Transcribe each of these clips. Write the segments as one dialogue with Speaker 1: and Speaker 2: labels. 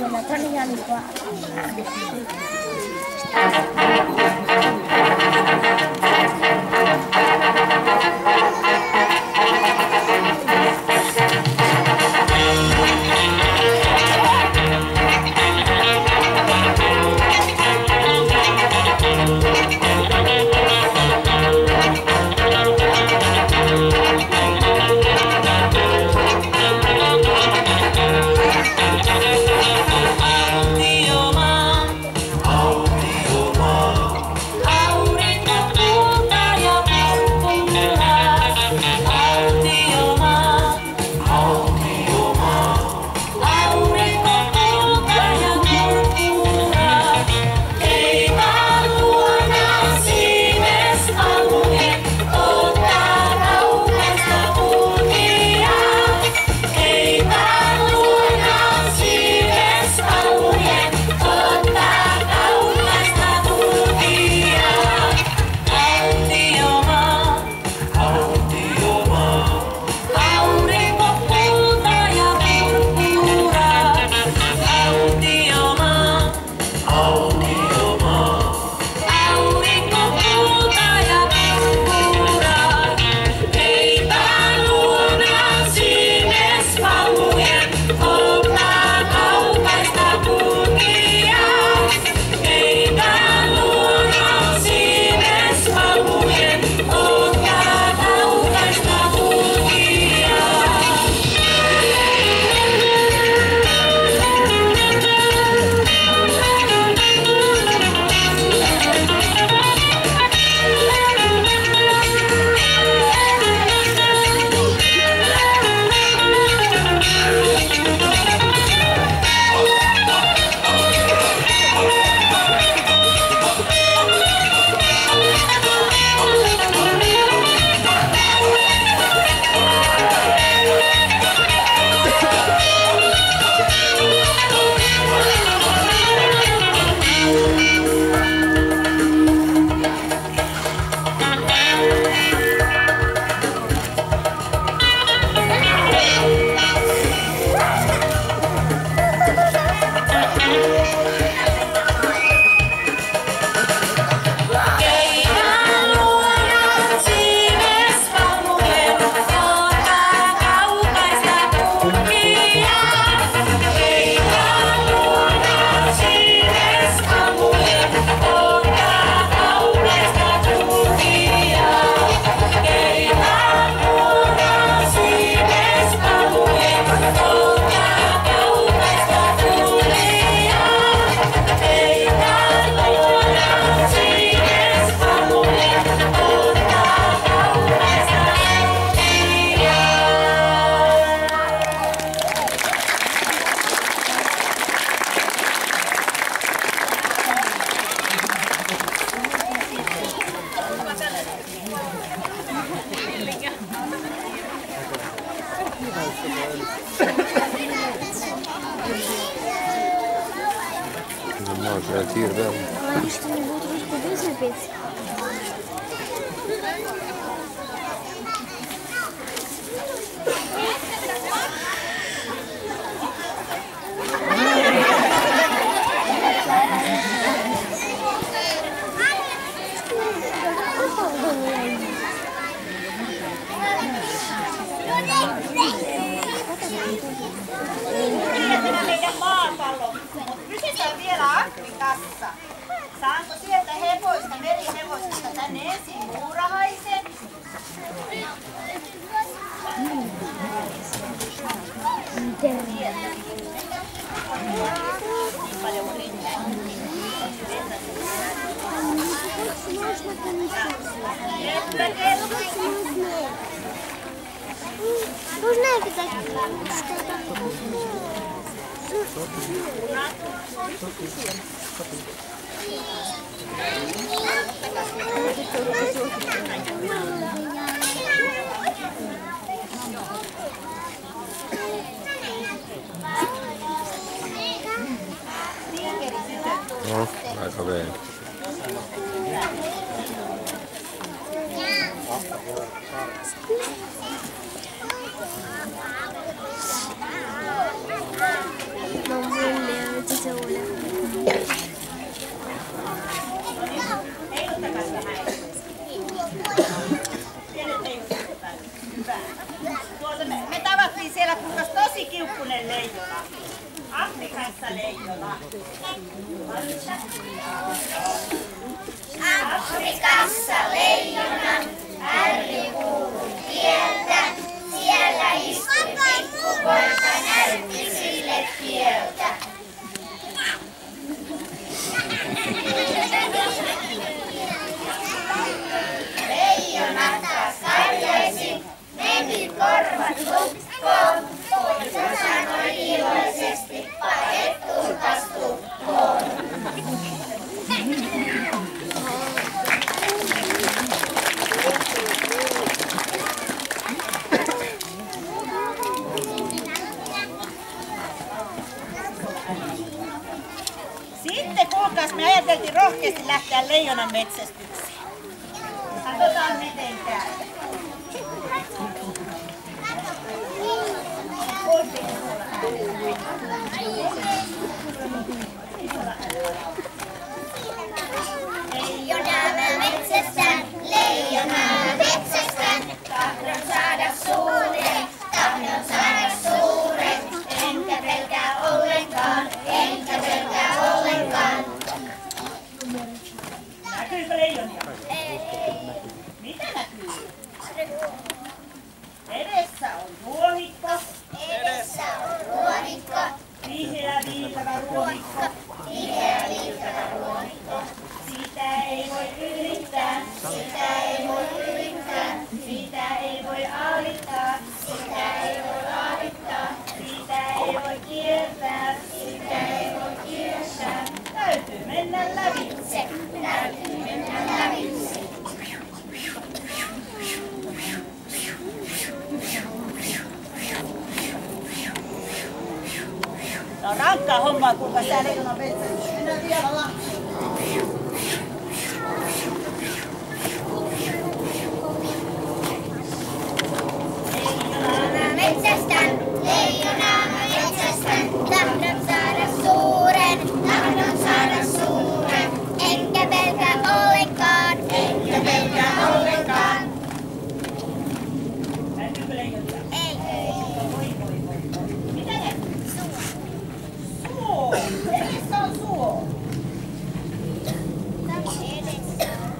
Speaker 1: la tonniga di qua.
Speaker 2: No, c'è il tir, vero?
Speaker 3: Kysytään vielä Akrin kanssa. Saanko sieltä hevoista, merihevosista tänne esiin muurahaisen? Niin paljon kuin riittää.
Speaker 1: Можно обязательно?
Speaker 2: No, aika bene.
Speaker 1: Non volevo.
Speaker 3: sanottiin siellä kuulosti tosi kiukkunen leijona. Afrikassa leijona.
Speaker 1: Afrikassa leijonan ärri kuului tieltä. Siellä istui pikkupoika, näytti sille tieltä. Leijona taas karjaisin, meni korvat lukkoon. Poika sanoi iloisesti, pahettuupas tukkoon.
Speaker 3: Sitten kuulkaas, me ajateltiin rohkeasti lähteä leijonan metsästykseen. Katsotaan miten käy.
Speaker 1: Leijonaa mä metsästän, leijonaa mä metsästän. Tahdon saada suuren, tahdon saada suuren. Enkä pelkää ollenkaan, enkä pelkää ollenkaan.
Speaker 3: Näkyykö leijonia?
Speaker 1: Ei.
Speaker 3: Mitä näkyy? Edessä on ruohikko.
Speaker 1: Edessä on ruohikko,
Speaker 3: Vihreä viiltävä ruohikko.
Speaker 1: tiheä liittävä ruohikko.
Speaker 3: Siitä ei voi ylittää.
Speaker 1: Sitä ei voi ylittää,
Speaker 3: Siitä ei voi alittaa.
Speaker 1: sitä ei voi aavittaa,
Speaker 3: Siitä ei voi kiertää.
Speaker 1: sitä ei voi kiertää.
Speaker 3: Täytyy mennä lävitse.
Speaker 1: Se täytyy mennä lävitse.
Speaker 3: No rankkaa hommaa, kuinka tää leijonan metsästys. Mennään vielä lapsi.
Speaker 1: Leijonaa mä metsästän, leijonaa mä metsästän. Tahdon saada suuren, tahdon saada suuren. Enkä pelkää ollenkaan, enkä pelkää ollenkaan.
Speaker 3: Näkyykö leijonia?
Speaker 1: Ei.
Speaker 3: Voi. Mitä näkyy? Suo. Edessä on suo.
Speaker 1: Edessä on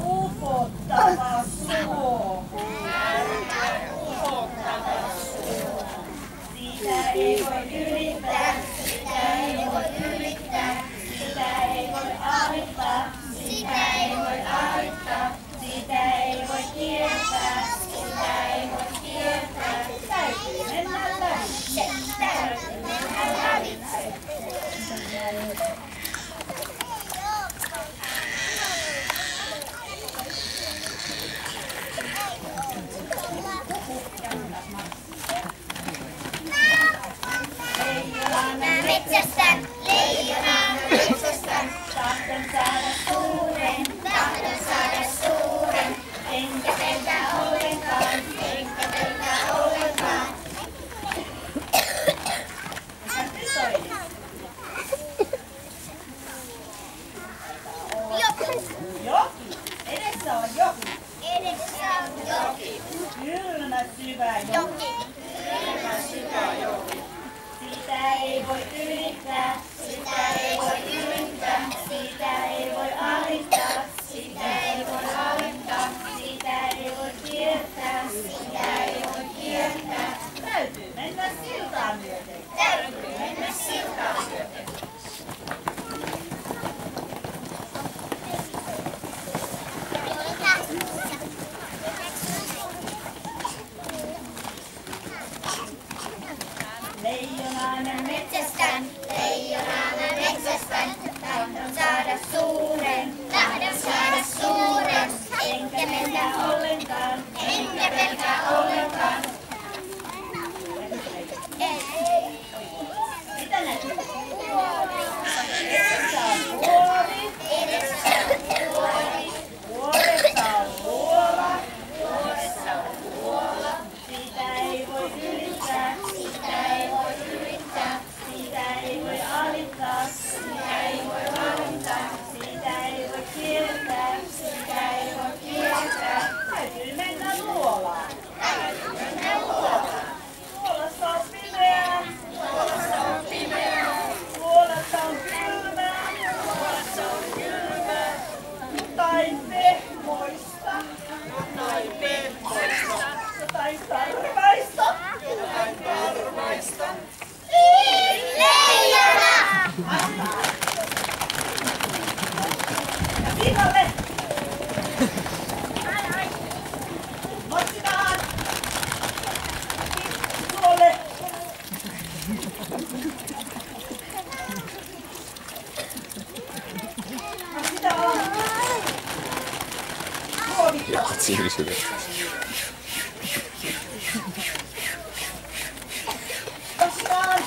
Speaker 3: Upottava suo. Siitä ei voi ylittää.
Speaker 1: sitä ei voi ylittää,
Speaker 3: Sitä ei voi alittaa.
Speaker 1: sitä ei voi aavittaa,
Speaker 3: Siitä ei voi kiertää.
Speaker 1: sitä ei voi kiertää.
Speaker 3: Täytyy mennä lävitse.
Speaker 1: Se täytyy mennä lävitse.
Speaker 3: Leijonaa
Speaker 1: Mä metsästän, leijonaa mä metsästän.
Speaker 3: tahdon saada suuren.
Speaker 1: Tahdon saada suuren,
Speaker 3: Enkä pelkää ollenkaan.
Speaker 1: enkä pelkää ollenkaan.
Speaker 3: Näkyy toinen. Joki. Edessä on joki.
Speaker 1: Edessä on joki,
Speaker 3: Kylmä syvä joki.
Speaker 1: joki, kylmä syvä joki.
Speaker 3: Siitä ei voi ylittää.
Speaker 1: Sitä ei voi ylittää,
Speaker 3: Siitä ei voi alittaa.
Speaker 1: sitä ei voi aavittaa,
Speaker 3: Siitä ei voi kiertää.
Speaker 1: sitä ei voi kiertää.
Speaker 3: Täytyy mennä siltaa myöten.
Speaker 1: Täytyy mennä siltaa myöten.
Speaker 3: Leijonaa mä
Speaker 1: Metsästän, leijonaa mä metsästän. Tahdon saada suuren, tahdon saada suuren. Enkä pelkää ollenkaan, enkä pelkää ollenkaan. Ei.
Speaker 3: Mitä näkyy? Edessä on vuori.
Speaker 1: Edessä on vuori,
Speaker 3: Vuoressa on luola.
Speaker 1: vuoressa on luola.
Speaker 3: Siitä ei voi ylittää.
Speaker 1: Sitä ei voi ylittää,
Speaker 3: Siitä ei voi alittaa.
Speaker 1: sitä ei voi aavittaa,
Speaker 3: Siitä ei voi kiertää.
Speaker 1: sitä ei voi kiertää.
Speaker 2: Sinisille.
Speaker 3: Vastaan.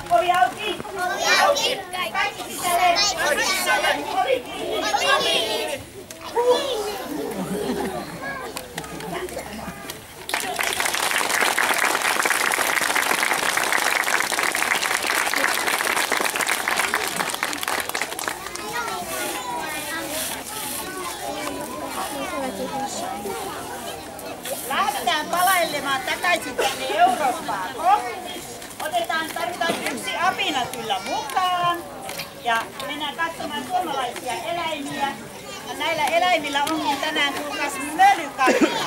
Speaker 3: Ovi auki.
Speaker 1: Ovi auki.
Speaker 3: Kaikki sisälle.
Speaker 1: Kaikki sisälle.
Speaker 3: Ovi kiinni.
Speaker 1: Ovi kiinni.
Speaker 3: Lähdetään palailemaan takaisin tänne Eurooppaan. Tarvitaan yksi apina kyllä mukaan. Ja mennään katsomaan suomalaisia eläimiä. Ja näillä eläimillä onkin tänään kuulkaas mölykapina.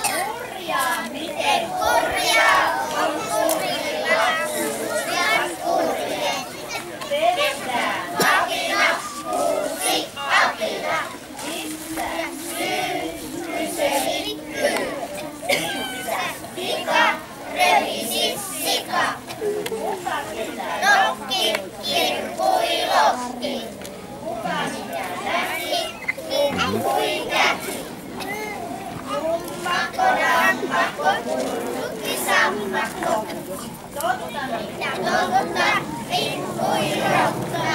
Speaker 3: Kurjaa, miten
Speaker 1: Kurjaa on kurilla. Kurjan kurje.
Speaker 3: tehdään?
Speaker 1: Apina. Uusi apina. Kyseli kyl. Vika. Revisi sika. Nokki. Kirkui lokki.
Speaker 3: Kuka mitä
Speaker 1: Näki. Kirkui käki. Kummakko rammakko. Turrukki sammakko.
Speaker 3: totta mitä?
Speaker 1: Totta. Rikkui rokka.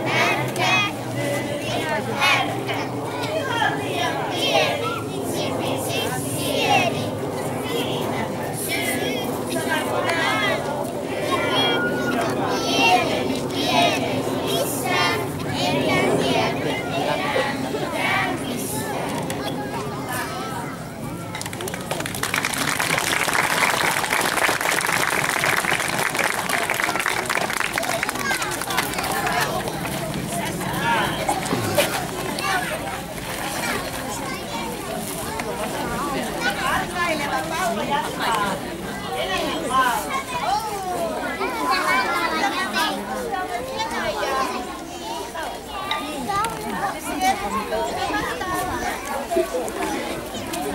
Speaker 1: Närkä. Kylvi härkä. Pieni. Sipisi sieni. Siinä syy. Sakunaan. Pieni. Pieni. Lisää. Enkä tiedä enää mitään missään.
Speaker 3: Arkaileva pallo jatkaa. Venäjän pallo.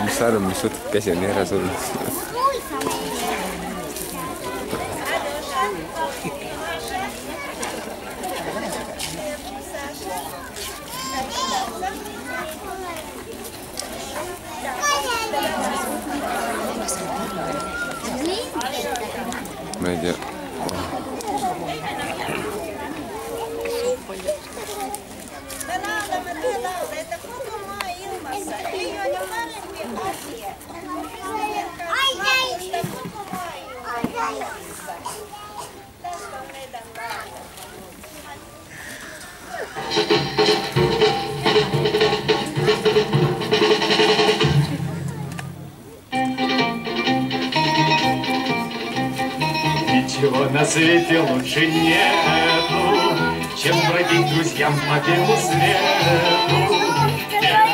Speaker 2: Mis sa arvad, mis sul käsi on nii ära surnud? Ma ei tea.
Speaker 3: Me laulamme täällä, että koko maa ilmassa ei ole parempi asia. Ai koko maa ilmassa. Tästä on meidän laulu.
Speaker 4: Ничего на свете лучше нету, чем бродить друзьям по белу свету. Тем,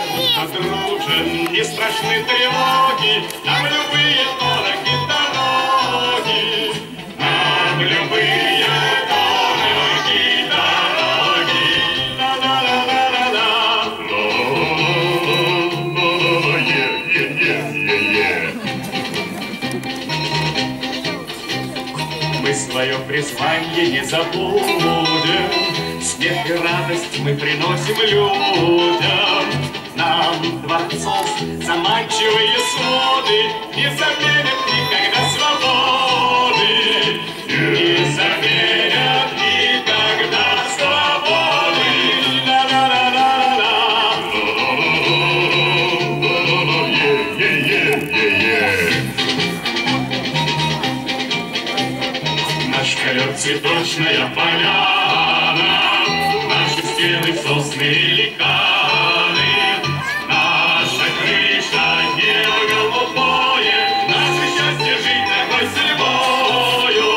Speaker 4: кто дружен, не страшны тревоги, нам любые дороги дороги. Нам любые дороги дороги. La-la-la-la-la-la. Мы свое призвание не забудем, смех и радость мы приносим людям. Нам дворцов заманчивые своды не заменят никогда свободы. Не заменят никогда свободы. La-la-la-la-la-la. Наш ковер цветочная поляна, наши стены сосны и ликаны, наша крыша небо голубое, наше счастье жить такой судьбою,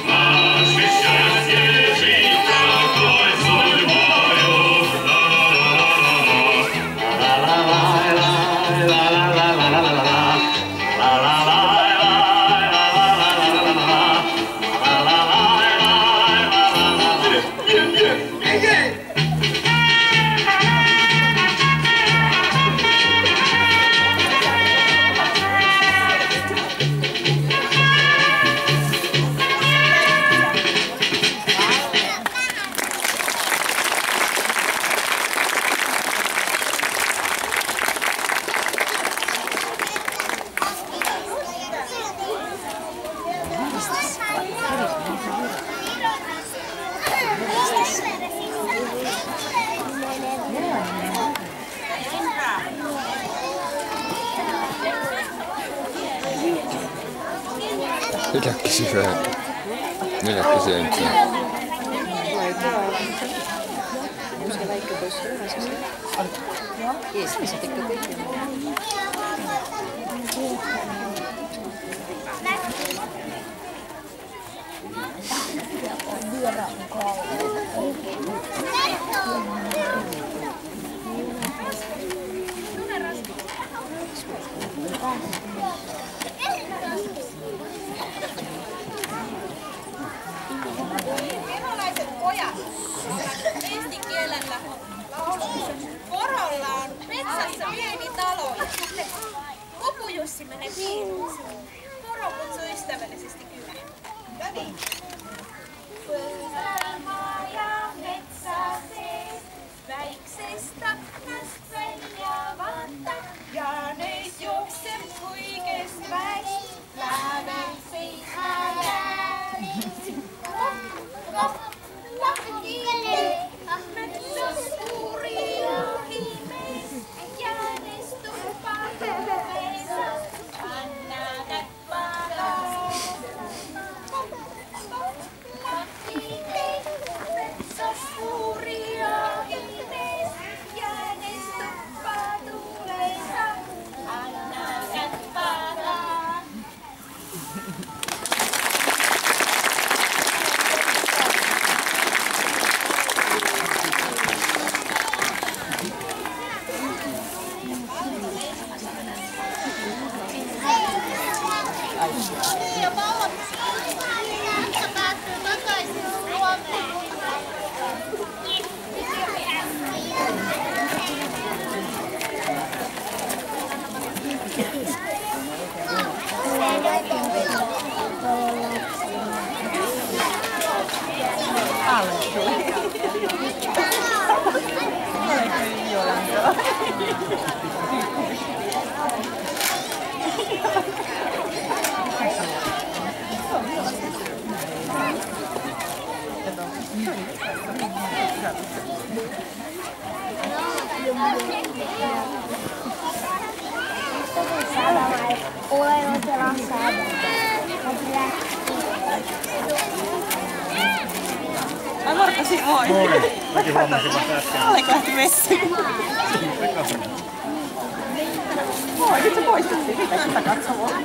Speaker 4: наше счастье жить такой судьбою.
Speaker 2: Hiljakki vähän. Hiljakki syöntiin.
Speaker 1: Virolaiset pojat eesti kielellä porolla on metsässä pieni talo. Kopujussi menee piiruun. Poro kutsuu ystävällisesti kylään. No niin. Pöydälmaa ja metsä sees, väiksestä kasven ja vatta. Ja ne juoksen huikees väis, läven seisää jäälis. Lahkille, metsä suuri ohimees, jäänestu pahoveesa, anna käppalaa. Lahkille, metsä suuri ohimees, jäänestu pahoveesa, anna käppalaa. Ja pallot ja päättyy takaisin Suomeen.
Speaker 3: Ai Markkasi, moi!
Speaker 5: Moi! Mäkin huomasin vasta äsken.
Speaker 3: Alek lähti messiin. Moi, nyt se poistettiin. Mitä katsomaan?